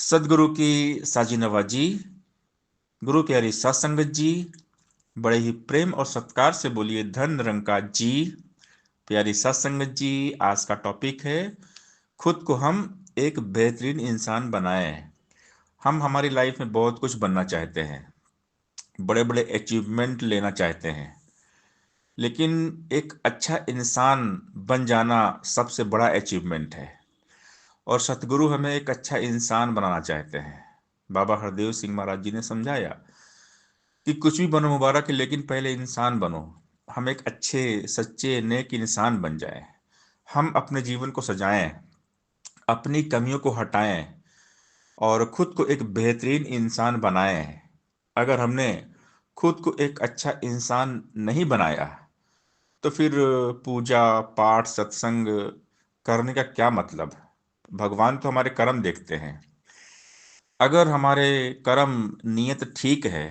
सदगुरु की साजी नवाजी, गुरु प्यारी सात संगत जी, बड़े ही प्रेम और सत्कार से बोलिए धन निरंकार जी। प्यारी सात संगत जी, आज का टॉपिक है खुद को हम एक बेहतरीन इंसान बनाएं। हम हमारी लाइफ में बहुत कुछ बनना चाहते हैं, बड़े बड़े अचीवमेंट लेना चाहते हैं, लेकिन एक अच्छा इंसान बन जाना सबसे बड़ा अचीवमेंट है। और सतगुरु हमें एक अच्छा इंसान बनाना चाहते हैं। बाबा हरदेव सिंह महाराज जी ने समझाया कि कुछ भी बनो मुबारक है, लेकिन पहले इंसान बनो। हम एक अच्छे सच्चे नेक इंसान बन जाएं। हम अपने जीवन को सजाएं, अपनी कमियों को हटाएं और खुद को एक बेहतरीन इंसान बनाएं। अगर हमने खुद को एक अच्छा इंसान नहीं बनाया तो फिर पूजा पाठ सत्संग करने का क्या मतलब। भगवान तो हमारे कर्म देखते हैं। अगर हमारे कर्म नियत ठीक है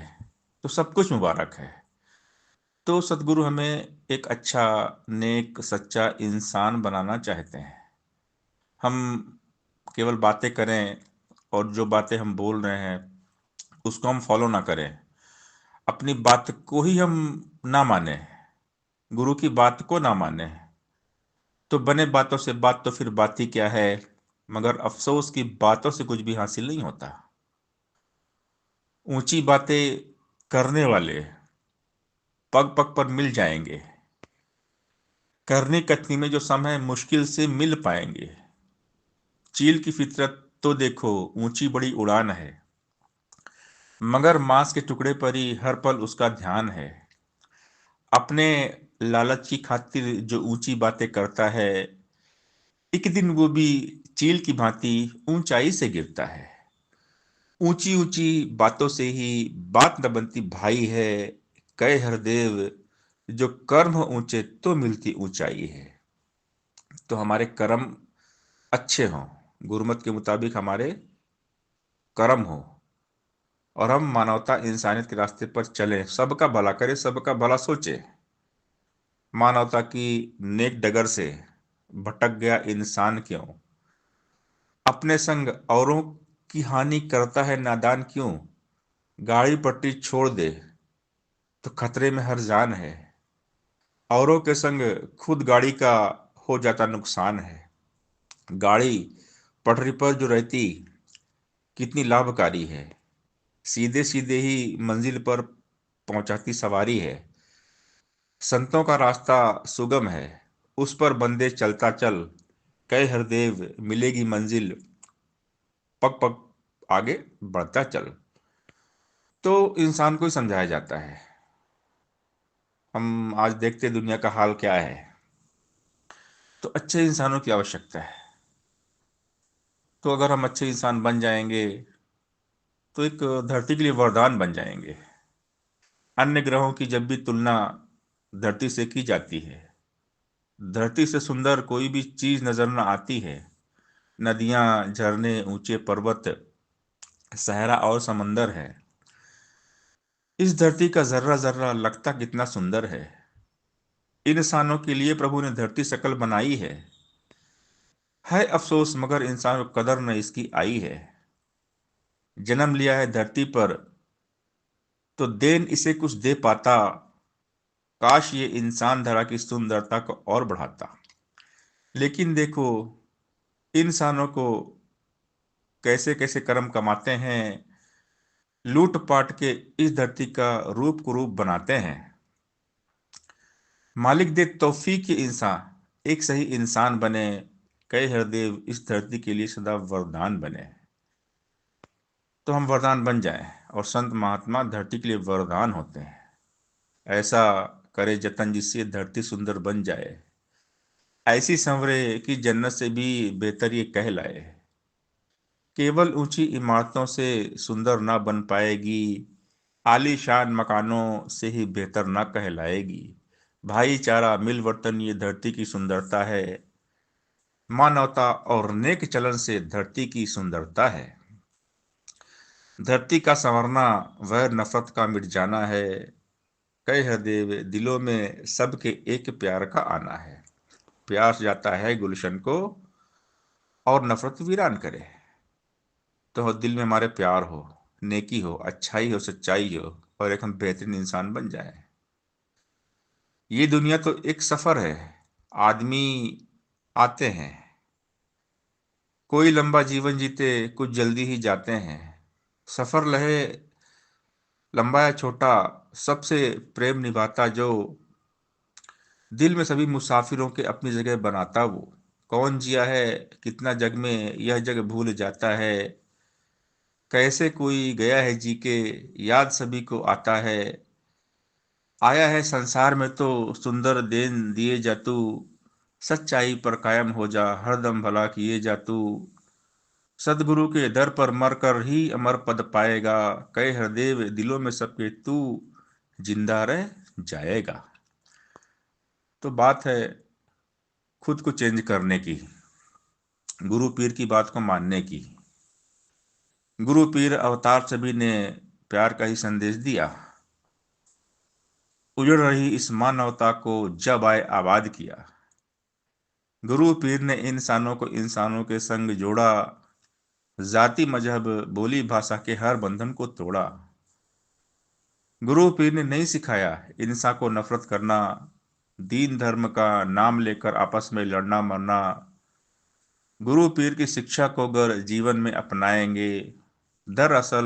तो सब कुछ मुबारक है। तो सदगुरु हमें एक अच्छा नेक सच्चा इंसान बनाना चाहते हैं। हम केवल बातें करें और जो बातें हम बोल रहे हैं उसको हम फॉलो ना करें, अपनी बात को ही हम ना माने, गुरु की बात को ना माने, तो बने बातों से बात तो फिर बात ही क्या है। मगर अफसोस की बातों से कुछ भी हासिल नहीं होता। ऊंची बातें करने वाले पग पग पर मिल जाएंगे, करनी कथनी में जो समय मुश्किल से मिल पाएंगे। चील की फितरत तो देखो, ऊंची बड़ी उड़ान है, मगर मांस के टुकड़े पर ही हर पल उसका ध्यान है। अपने लालच की खातिर जो ऊंची बातें करता है, एक दिन वो भी चील की भांति ऊंचाई से गिरता है। ऊंची ऊंची बातों से ही बात न बनती भाई है, कहे हरदेव जो कर्म ऊंचे तो मिलती ऊंचाई है। तो हमारे कर्म अच्छे हों, गुरुमत के मुताबिक हमारे कर्म हो, और हम मानवता इंसानियत के रास्ते पर चलें, सबका भला करें, सबका भला सोचे। मानवता की नेक डगर से भटक गया इंसान क्यों, अपने संग औरों की हानि करता है नादान क्यों। गाड़ी पट्टी छोड़ दे तो खतरे में हर जान है, औरों के संग खुद गाड़ी का हो जाता नुकसान है। गाड़ी पटरी पर जो रहती कितनी लाभकारी है, सीधे सीधे ही मंजिल पर पहुंचाती सवारी है। संतों का रास्ता सुगम है, उस पर बंदे चलता चल, कहे हरदेव मिलेगी मंजिल, पग पग आगे बढ़ता चल। तो इंसान को ही समझाया जाता है। हम आज देखते दुनिया का हाल क्या है। तो अच्छे इंसानों की आवश्यकता है। तो अगर हम अच्छे इंसान बन जाएंगे तो एक धरती के लिए वरदान बन जाएंगे। अन्य ग्रहों की जब भी तुलना धरती से की जाती है, धरती से सुंदर कोई भी चीज नजर न आती है। नदियां झरने ऊंचे पर्वत सहरा और समंदर है। इस धरती का जर्रा जर्रा लगता कितना सुंदर है। इंसानों के लिए प्रभु ने धरती सकल बनाई है अफसोस मगर इंसान को कदर न इसकी आई है। जन्म लिया है धरती पर तो देन इसे कुछ दे पाता, काश ये इंसान धरा की सुंदरता को और बढ़ाता। लेकिन देखो इंसानों को कैसे कैसे कर्म कमाते हैं, लूट पाट के इस धरती का रूप कुरूप बनाते हैं। मालिक दे तौफीक के इंसान एक सही इंसान बने, कई हरदेव इस धरती के लिए सदा वरदान बने। तो हम वरदान बन जाएं, और संत महात्मा धरती के लिए वरदान होते हैं। ऐसा करे जतन जिससे धरती सुंदर बन जाए, ऐसी संवरे कि जन्नत से भी बेहतर ये कहलाए। केवल ऊंची इमारतों से सुंदर ना बन पाएगी, आलीशान मकानों से ही बेहतर ना कहलाएगी। भाईचारा मिलवर्तन ये धरती की सुंदरता है, मानवता और नेक चलन से धरती की सुंदरता है। धरती का संवरना वह नफरत का मिट जाना है, कह देव दिलों में सबके एक प्यार का आना है। प्यास जाता है गुलशन को और नफरत वीरान करे। तो दिल में हमारे प्यार हो, नेकी हो, अच्छाई हो, सच्चाई हो, और एक हम बेहतरीन इंसान बन जाए। ये दुनिया तो एक सफर है। आदमी आते हैं, कोई लंबा जीवन जीते, कुछ जल्दी ही जाते हैं। सफर लहे लंबा या छोटा, सबसे प्रेम निभाता जो दिल में सभी मुसाफिरों के अपनी जगह बनाता वो। कौन जिया है कितना जग में, यह जग भूल जाता है। कैसे कोई गया है जी के, याद सभी को आता है। आया है संसार में तो सुंदर देन दिए जा तू। सच्चाई पर कायम हो जा, हरदम भला किए जा तू। सदगुरु के दर पर मरकर ही अमर पद पाएगा। कहे हृदय दिलों में सबके तू जिंदा रह जाएगा। तो बात है खुद को चेंज करने की, गुरु पीर की बात को मानने की। गुरु पीर अवतार सभी ने प्यार का ही संदेश दिया। उजड़ रही इस मानवता को जब आए आबाद किया। गुरु पीर ने इंसानों को इंसानों के संग जोड़ा। जाति मजहब बोली भाषा के हर बंधन को तोड़ा। गुरु पीर ने नहीं सिखाया इंसान को नफरत करना, दीन धर्म का नाम लेकर आपस में लड़ना मरना। गुरु पीर की शिक्षा को अगर जीवन में अपनाएंगे, दरअसल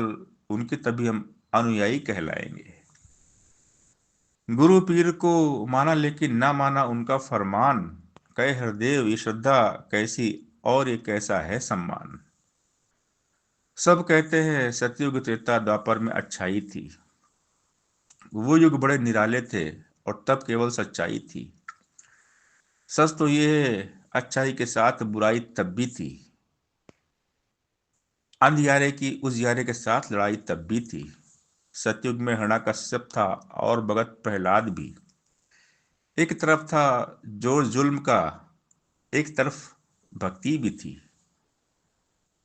उनके तभी हम अनुयायी कहलाएंगे। गुरु पीर को माना लेकिन ना माना उनका फरमान। कहे हरदेव ये श्रद्धा कैसी, और ये कैसा है सम्मान। सब कहते हैं सतयुग त्रेता द्वापर में अच्छाई थी। वो युग बड़े निराले थे, और तब केवल सच्चाई थी। सच तो ये है अच्छाई के साथ बुराई तब भी थी। अंधियारे की उजियारे के साथ लड़ाई तब भी थी। सतयुग में हरणाकश्यप था, और भगत प्रहलाद भी। एक तरफ था जोर जुल्म का, एक तरफ भक्ति भी थी।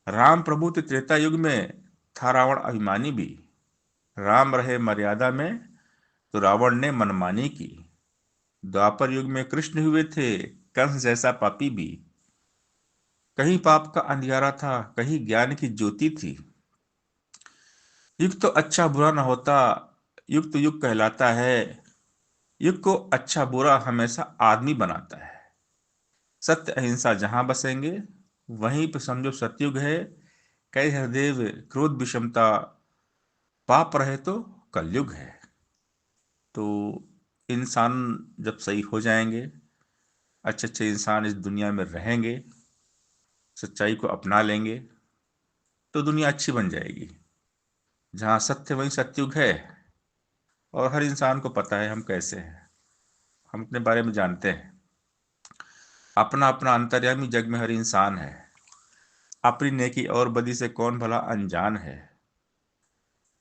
राम प्रभु तो त्रेता युग में, था रावण अभिमानी भी। राम रहे मर्यादा में, तो रावण ने मनमानी की। द्वापर युग में कृष्ण हुए थे, कंस जैसा पापी भी। कहीं पाप का अंधियारा था, कहीं ज्ञान की ज्योति थी। युग तो अच्छा बुरा न होता, युग तो युग कहलाता है। युग को अच्छा बुरा हमेशा आदमी बनाता है। सत्य अहिंसा जहां बसेंगे, वहीं पर समझो सतयुग है। कई हरदेव क्रोध विषमता, पाप रहे तो कलयुग है। तो इंसान जब सही हो जाएंगे, अच्छे अच्छे इंसान इस दुनिया में रहेंगे, सच्चाई को अपना लेंगे, तो दुनिया अच्छी बन जाएगी। जहाँ सत्य वहीं सतयुग है। और हर इंसान को पता है हम कैसे हैं, हम अपने बारे में जानते हैं। अपना अपना अंतर्यामी जग में हर इंसान है। अपनी नेकी और बदी से कौन भला अनजान है।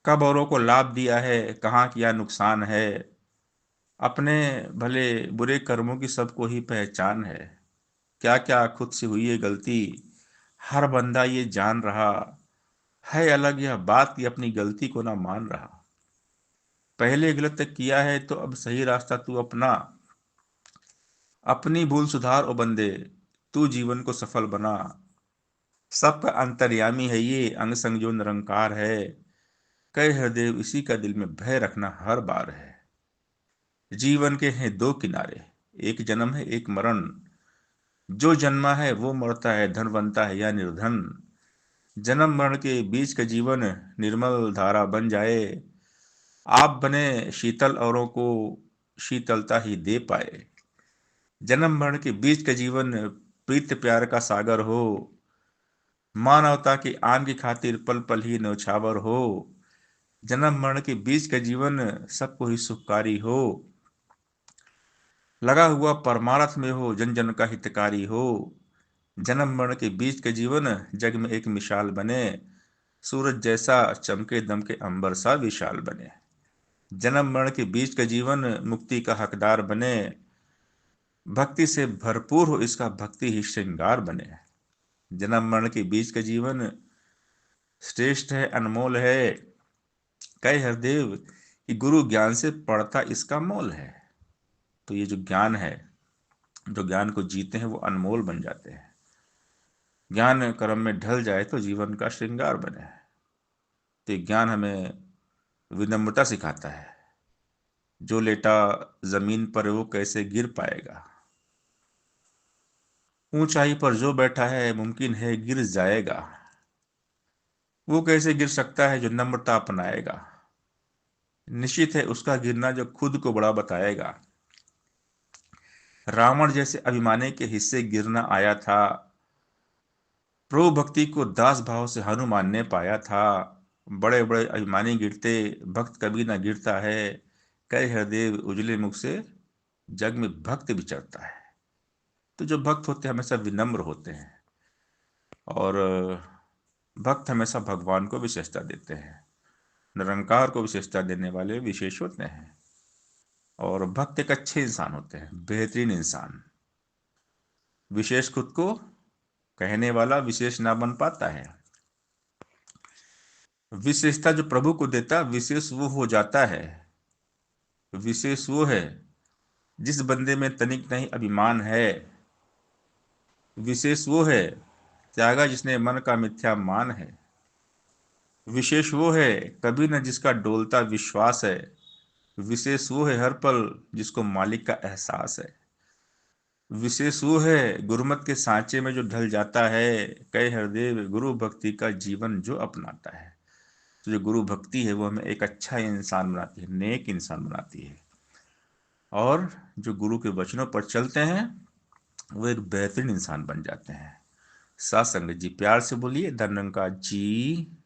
कब औरों को लाभ दिया है, कहाँ किया नुकसान है। अपने भले बुरे कर्मों की सबको ही पहचान है। क्या क्या खुद से हुई है गलती, हर बंदा ये जान रहा है। अलग यह बात कि अपनी गलती को ना मान रहा। पहले गलत किया है तो अब सही रास्ता तू अपना। अपनी भूल सुधार ओ बंदे, तू जीवन को सफल बना। सबका अंतर्यामी है ये अंग संग जो निरंकार है। कह हृदय इसी का दिल में भय रखना हर बार है। जीवन के हैं दो किनारे, एक जन्म है एक मरण। जो जन्मा है वो मरता है, धन बनता है या निर्धन। जन्म मरण के बीच का जीवन निर्मल धारा बन जाए। आप बने शीतल औरों को शीतलता ही दे पाए। जन्म मरण के बीच का जीवन प्रीत प्यार का सागर हो। मानवता की आन की खातिर पल पल ही न्यौछावर हो। जन्म मरण के बीच का जीवन सबको ही सुखकारी हो। लगा हुआ परमार्थ में हो, जन जन का हितकारी हो। जन्म मरण के बीच का जीवन जग में एक मिसाल बने। सूरज जैसा चमके दमके अंबर सा विशाल बने। जन्म मरण के बीच का जीवन मुक्ति का हकदार बने। भक्ति से भरपूर हो इसका भक्ति ही श्रृंगार बने। जन्म मरण के बीच का जीवन श्रेष्ठ है अनमोल है। कई हरदेव कि गुरु ज्ञान से पढ़ता इसका मोल है। तो ये जो ज्ञान है, जो ज्ञान को जीते हैं वो अनमोल बन जाते हैं। ज्ञान कर्म में ढल जाए तो जीवन का श्रृंगार बने। तो ज्ञान हमें विनम्रता सिखाता है। जो लेटा जमीन पर वो कैसे गिर पाएगा, ऊंचाई पर जो बैठा है मुमकिन है गिर जाएगा। वो कैसे गिर सकता है जो नम्रता अपनाएगा, निश्चित है उसका गिरना जो खुद को बड़ा बताएगा। रावण जैसे अभिमानी के हिस्से गिरना आया था, प्रभु भक्ति को दास भाव से हनुमान ने पाया था। बड़े बड़े अभिमानी गिरते, भक्त कभी ना गिरता है। कई हृदय उजले मुख से जग में भक्त विचरता है। तो जो भक्त होते हैं हमेशा विनम्र होते हैं, और भक्त हमेशा भगवान को विशेषता देते हैं। निरंकार को विशेषता देने वाले विशेष होते हैं। और भक्त एक अच्छे इंसान होते हैं, बेहतरीन इंसान। विशेष खुद को कहने वाला विशेष ना बन पाता है। विशेषता जो प्रभु को देता विशेष वो हो जाता है। विशेष वो है जिस बंदे में तनिक नहीं अभिमान है। विशेष वो है त्यागा जिसने मन का मिथ्या मान है। विशेष वो है कभी न जिसका डोलता विश्वास है। विशेष वो है हर पल जिसको मालिक का एहसास है। विशेष वो है गुरुमत के सांचे में जो ढल जाता है। कई हृदय गुरु भक्ति का जीवन जो अपनाता है। तो जो गुरु भक्ति है वो हमें एक अच्छा इंसान बनाती है, नेक इंसान बनाती है। और जो गुरु के वचनों पर चलते हैं वो एक बेहतरीन इंसान बन जाते हैं। साथ संगत जी प्यार से बोलिए धन्यंकार जी।